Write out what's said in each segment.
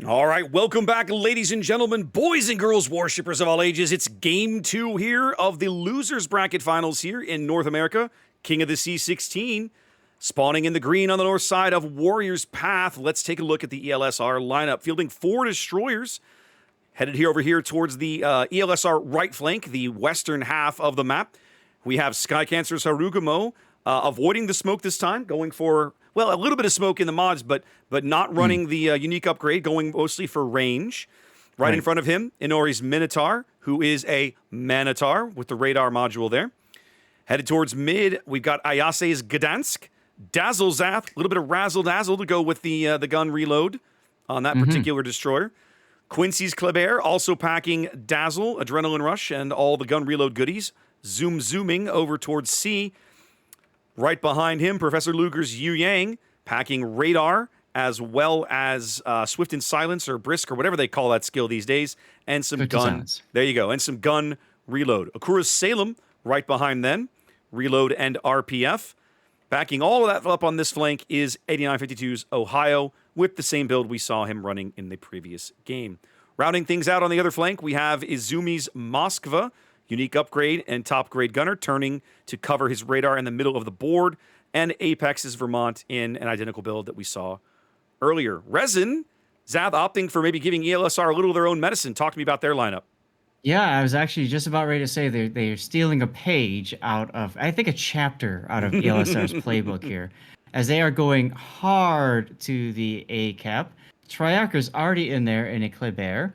All right, welcome back, ladies and gentlemen, boys and girls, worshippers of all ages. It's game 2 here of the losers bracket finals here in North America. King of the Sea 16, spawning in the green on the north side of Warriors Path. Let's take a look at the ELSR lineup. Fielding 4 destroyers, headed here over here towards the ELSR right flank, the western half of the map. We have Sky Cancer's Harugumo avoiding the smoke this time, going for, well, a little bit of smoke in the mods, but not running the unique upgrade, going mostly for range. Right in front of him, Inori's Minotaur, who is a Manitar with the radar module there. Headed towards mid, we've got Ayase's Gdansk, Dazzlezath, a little bit of Razzle Dazzle to go with the gun reload on that particular destroyer. Quincy's Kleber also packing Dazzle, Adrenaline Rush, and all the gun reload goodies. Zooming over towards C. Right behind him, Professor Luger's Yu Yang, packing Radar, as well as Swift and Silence, or Brisk, or whatever they call that skill these days, and some gun. There you go, and some gun reload. Akura's Salem, right behind them, reload and RPF. Backing all of that up on this flank is 8952's Ohio, with the same build we saw him running in the previous game. Rounding things out on the other flank, we have Izumi's Moskva, unique upgrade and top grade gunner, turning to cover his radar in the middle of the board, and Apex's Vermont in an identical build that we saw earlier. Resin, Zath opting for maybe giving ELSR a little of their own medicine. Talk to me about their lineup. Yeah, I was actually just about ready to say they're stealing a page out of, I think, a chapter out of ELSR's playbook here, as they are going hard to the A cap. Triarcha's already in there in a Kleber,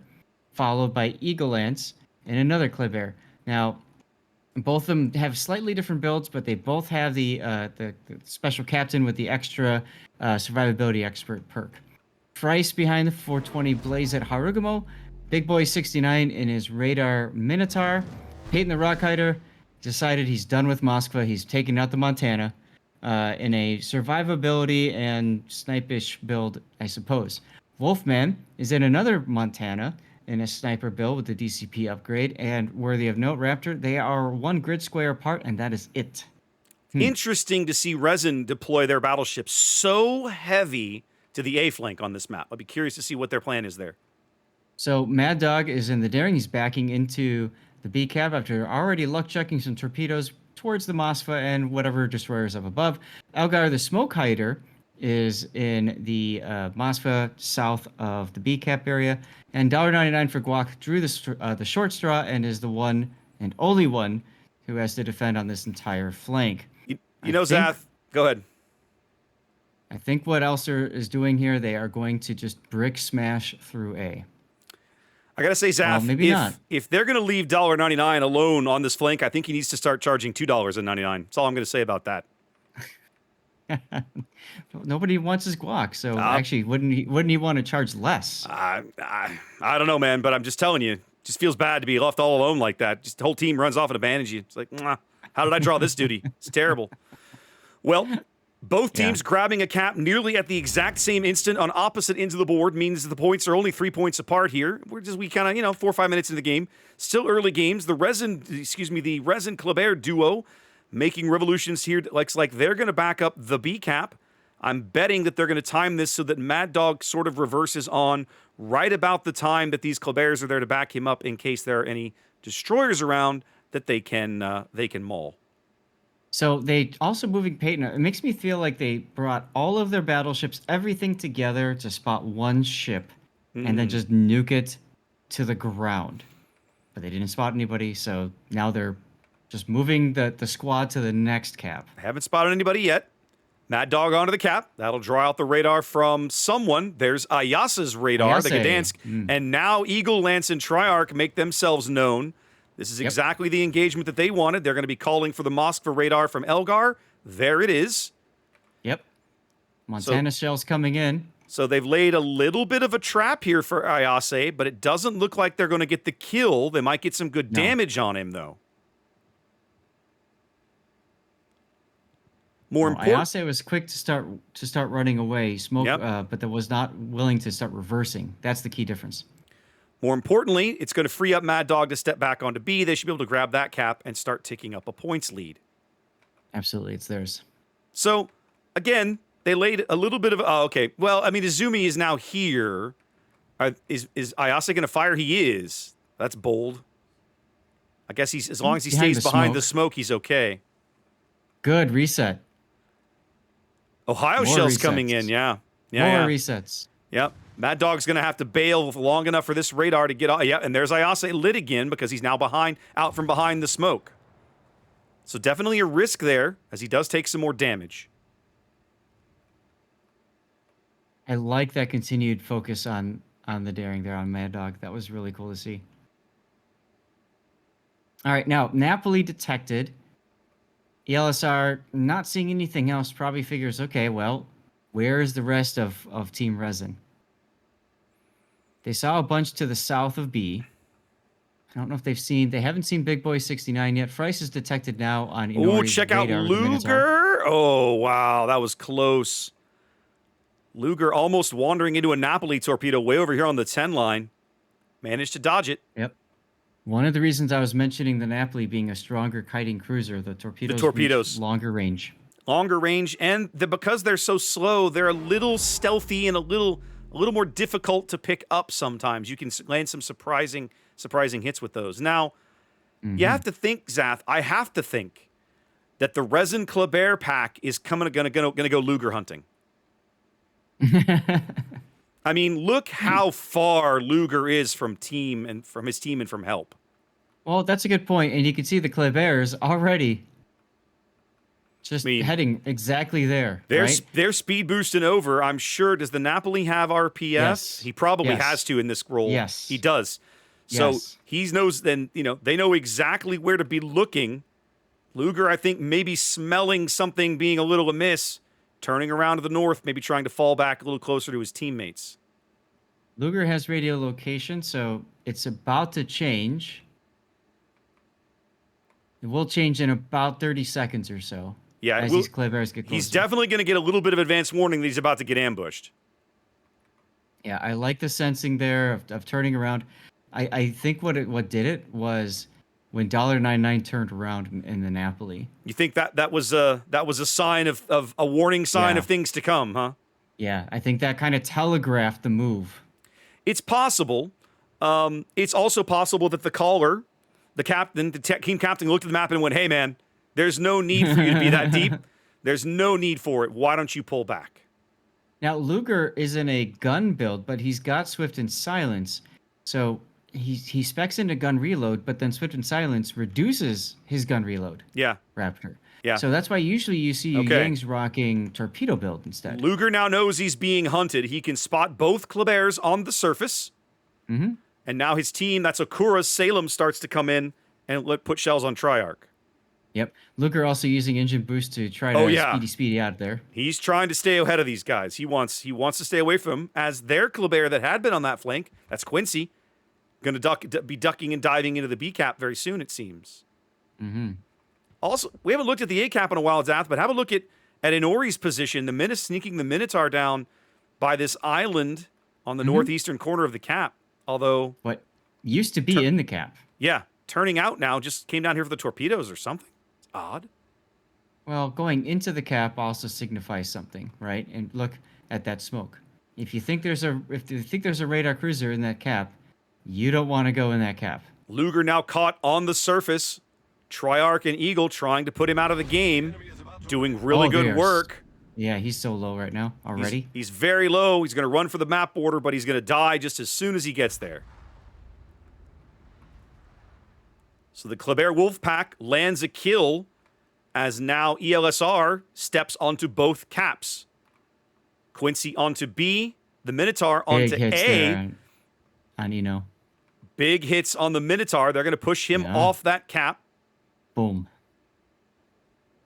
followed by Eagle Lance and another Kleber. Now, both of them have slightly different builds, but they both have the special captain with the extra survivability expert perk. Price behind the 420 Blaze at Harugumo. Big Boy 69 in his Radar Minotaur. Peyton the Rockhider decided he's done with Moskva. He's taking out the Montana in a survivability and snipish build, I suppose. Wolfman is in another Montana in a sniper build with the DCP upgrade. And worthy of note, Raptor, they are one grid square apart, and that is it. Interesting to see Resin deploy their battleships so heavy to the A flank on this map. I'll be curious to see what their plan is there. So Mad Dog is in the Daring. He's backing into the B cap after already luck checking some torpedoes towards the Moskva and whatever destroyers up above. Elgar the Smoke Hider is in the Moskva south of the B cap area, and $1.99 for Guac drew the short straw and is the one and only one who has to defend on this entire flank. You know, Zath, go ahead. I think what ELSR is doing here, they are going to just brick smash through A. I gotta say, Zath, maybe not. If they're gonna leave $1.99 alone on this flank, I think he needs to start charging $2.99. That's all I'm gonna say about that. Nobody wants his guac, so actually, wouldn't he want to charge less? I don't know, man, but I'm just telling you, it just feels bad to be left all alone like that. Just the whole team runs off and abandons you. It's like, how did I draw this duty? It's terrible. Well, both teams grabbing a cap nearly at the exact same instant on opposite ends of the board means that the points are only 3 points apart here. We kind of, 4 or 5 minutes into the game. Still early games. The Resin Kleber duo making revolutions here. Looks like they're going to back up the B cap. I'm betting that they're going to time this so that Mad Dog sort of reverses on right about the time that these Klebers are there to back him up in case there are any destroyers around that they can maul. So they also moving Peyton. It makes me feel like they brought all of their battleships, everything together to spot one ship and then just nuke it to the ground. But they didn't spot anybody, so now they're just moving the squad to the next cap. I haven't spotted anybody yet. Mad Dog onto the cap. That'll draw out the radar from someone. There's Ayasa's radar, the Gdansk. And now Eagle, Lance, and Triarch make themselves known. This is exactly the engagement that they wanted. They're going to be calling for the Moskva radar from Elgar. There it is. Yep. Montana shells coming in. So they've laid a little bit of a trap here for Ayase, but it doesn't look like they're going to get the kill. They might get some good damage on him, though. Ayase was quick to start running away, but that was not willing to start reversing. That's the key difference. More importantly, it's going to free up Mad Dog to step back onto B. They should be able to grab that cap and start ticking up a points lead. Absolutely, it's theirs. So, again, they laid a little bit of... Oh, okay. Well, I mean, Izumi is now here. Is Ayase going to fire? He is. That's bold. I guess as long as he Behind stays the behind smoke. the smoke, he's okay. Good reset. Ohio More shell's resets. coming in. Yeah. More resets. Yep. Mad Dog's going to have to bail long enough for this radar to get off. Yeah, and there's Ayase lit again because he's now out from behind the smoke. So definitely a risk there as he does take some more damage. I like that continued focus on the daring there on Mad Dog. That was really cool to see. All right, now Napoli detected. ELSR not seeing anything else probably figures, okay, well, where is the rest of Team Resin? They saw a bunch to the south of B. I don't know if they haven't seen Big Boy 69 yet. Frice is detected now on Oh, Inori's check out radar with the Minotaur. Luger. Oh, wow, that was close. Luger almost wandering into a Napoli torpedo way over here on the 10 line. Managed to dodge it. Yep. One of the reasons I was mentioning the Napoli being a stronger kiting cruiser, the torpedoes reach longer range. Longer range, and because they're so slow, they're a little stealthy and a little more difficult to pick up sometimes. You can land some surprising hits with those. Now, you have to think, Zath, I have to think that the Resin Kleber pack is gonna go Luger hunting. I mean, look how far Luger is from his team and from help. Well, that's a good point, and you can see the Klebers already just heading exactly there. They're speed boosting over. I'm sure. Does the Napoli have RPS? Yes. He probably has to in this role. Yes, he does. So he knows. Then they know exactly where to be looking. Luger, I think, maybe smelling something being a little amiss, turning around to the north, maybe trying to fall back a little closer to his teammates. Luger has radio location, so it's about to change. It will change in about 30 seconds or so. Yeah, as these Klebers get closer. He's definitely going to get a little bit of advance warning that he's about to get ambushed. Yeah, I like the sensing there of turning around. I think what did it was when $99 turned around in the Napoli. You think that was a sign of a warning sign of things to come, huh? Yeah, I think that kind of telegraphed the move. It's possible. It's also possible that the caller, the team captain, looked at the map and went, "Hey, man, there's no need for you to be that deep. There's no need for it. Why don't you pull back?" Now, Luger is in a gun build, but he's got Swift and Silence. So he specs into gun reload, but then Swift and Silence reduces his gun reload. Yeah. Raptor. Yeah. So that's why usually you see Yang's rocking torpedo build instead. Luger now knows he's being hunted. He can spot both Klebers on the surface. Mm-hmm. And now his team, that's Okura's Salem, starts to come in and put shells on Triarch. Yep. Luger also using engine boost to try to speedy out there. He's trying to stay ahead of these guys. He wants to stay away from them, as their Kleber that had been on that flank, that's Quincy, going to be ducking and diving into the B cap very soon, it seems. Mm-hmm. Also, we haven't looked at the A cap in a while, Zath, but have a look at Inori's position. Sneaking the Minotaur down by this island on the northeastern corner of the cap. Although what used to be in the cap. Yeah, turning out now just came down here for the torpedoes or something. It's odd. Well, going into the cap also signifies something, right? And look at that smoke. If you think there's a radar cruiser in that cap, you don't want to go in that cap. Luger now caught on the surface. Triarch and Eagle trying to put him out of the game, doing really good work. Yeah, he's so low right now already. He's very low. He's going to run for the map border, but he's going to die just as soon as he gets there. So the Kleber Wolf Pack lands a kill as now ELSR steps onto both caps. Quincy onto B, the Minotaur onto A. Big hits on the Minotaur. They're going to push him off that cap. Boom.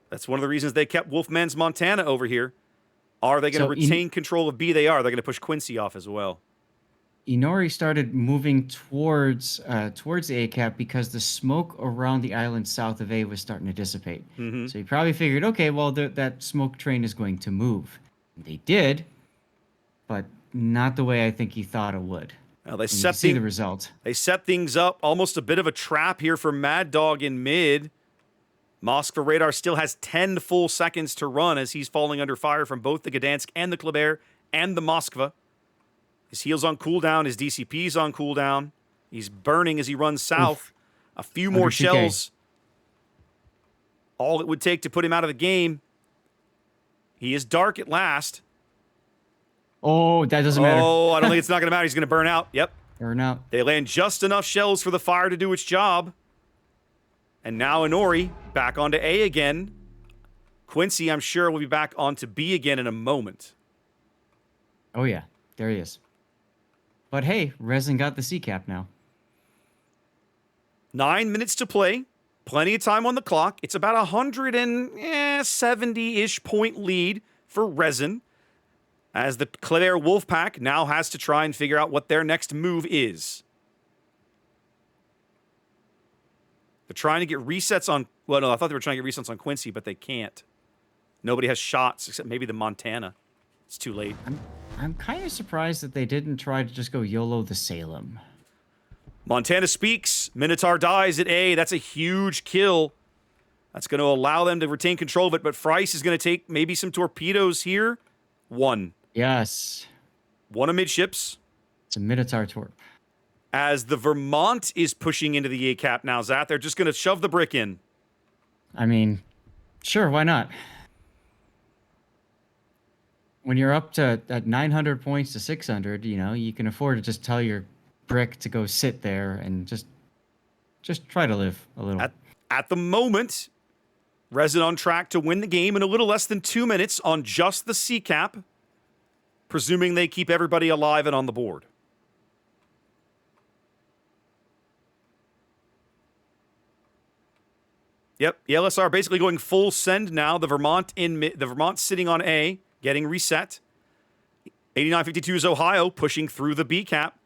That's one of the reasons they kept Wolfman's Montana over here. Are they going to retain control of B? They are. They're going to push Quincy off as well. Inori started moving towards the A cap because the smoke around the island south of A was starting to dissipate. Mm-hmm. So he probably figured, okay, well, that smoke train is going to move. And they did, but not the way I think he thought it would. Well, they see the result. They set things up, almost a bit of a trap here for Mad Dog in mid. Moskva radar still has 10 full seconds to run as he's falling under fire from both the Gdansk and the Kleber and the Moskva. His heel's on cooldown. His DCP's on cooldown. He's burning as he runs south. Oof. A few more 100 PK. shells. All it would take to put him out of the game. He is dark at last. Oh, that doesn't matter. Oh, I don't think it's not going to matter. He's going to burn out. Yep. Burn out. They land just enough shells for the fire to do its job. And now Inori back onto A again. Quincy, I'm sure, will be back onto B again in a moment. Oh, yeah. There he is. But hey, Resin got the C cap now. 9 minutes to play. Plenty of time on the clock. It's about 170-ish point lead for Resin, as the Kleber Wolfpack now has to try and figure out what their next move is. They're trying to get resets on... Well, no, I thought they were trying to get resets on Quincy, but they can't. Nobody has shots except maybe the Montana. It's too late. I'm kind of surprised that they didn't try to just go YOLO the Salem. Montana speaks. Minotaur dies at A. That's a huge kill. That's going to allow them to retain control of it, but Frice is going to take maybe some torpedoes here. One. Yes. One amidships. It's a Minotaur torp. As the Vermont is pushing into the A cap now, Zat, they're just going to shove the brick in. I mean, sure, why not? When you're up to at 900 points to 600, you know, you can afford to just tell your brick to go sit there and just try to live a little. At the moment, Resin on track to win the game in a little less than 2 minutes on just the C cap, presuming they keep everybody alive and on the board. Yep, the ELSR basically going full send now. The Vermont sitting on A, getting reset. 8952 is Ohio pushing through the B cap.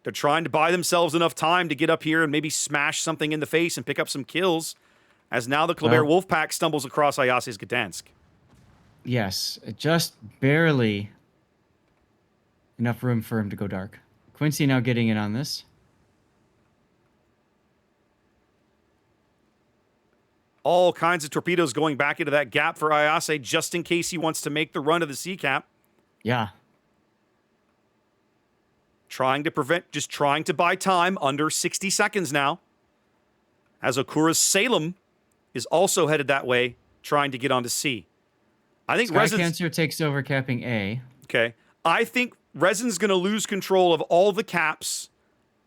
They're trying to buy themselves enough time to get up here and maybe smash something in the face and pick up some kills, as now the Kleber Wolfpack stumbles across Ayase's Gdansk. Yes, just barely enough room for him to go dark. Quincy now getting in on this. All kinds of torpedoes going back into that gap for Ayase just in case he wants to make the run to the C cap. Yeah. Trying to buy time, under 60 seconds now. As Okura's Salem is also headed that way, trying to get onto C. I think Sky Cancer takes over capping A. Okay. I think Resin's going to lose control of all the caps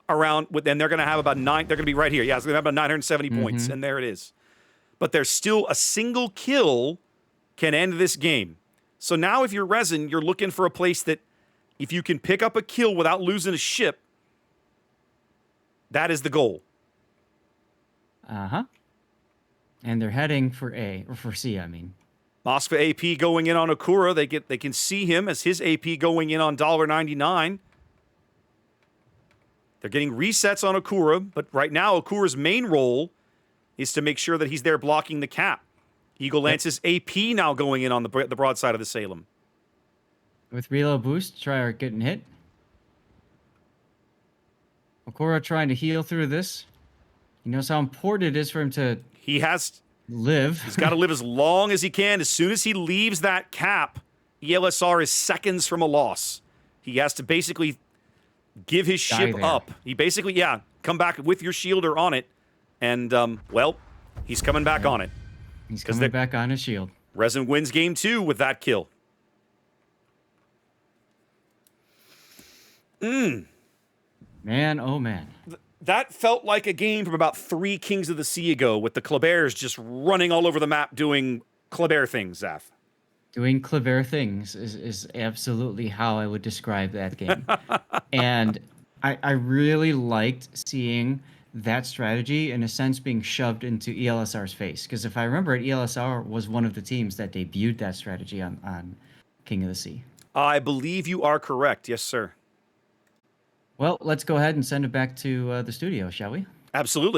around, and they're going to have about 9, they're going to be right here. Yeah, it's going to have about 970 points, and there it is. But there's still a single kill can end this game. So now if you're Resin, you're looking for a place that if you can pick up a kill without losing a ship, that is the goal. Uh-huh. And they're heading for A, or for C, I mean. Moskva AP going in on Okura. They can see him as his AP going in on $1.99. They're getting resets on Okura, but right now Okura's main role is to make sure that he's there blocking the cap. Eagle Lance's AP now going in on the broadside of the Salem. With reload boost, try getting hit. Okura trying to heal through this. He knows how important it is for him to live. He's got to live as long as he can. As soon as he leaves that cap, ELSR is seconds from a loss. He has to basically give his ship up. He basically, come back with your shield or on it. And, well, he's coming back on it. He's coming back on his shield. Resin wins game 2 with that kill. Man, oh man. That felt like a game from about 3 Kings of the Sea ago, with the Klebers just running all over the map doing Kleber things, Zaf. Doing Kleber things is absolutely how I would describe that game. And I really liked seeing that strategy, in a sense, being shoved into ELSR's face. Because if I remember it, ELSR was one of the teams that debuted that strategy on King of the Sea. I believe you are correct. Yes, sir. Well, let's go ahead and send it back to the studio, shall we? Absolutely.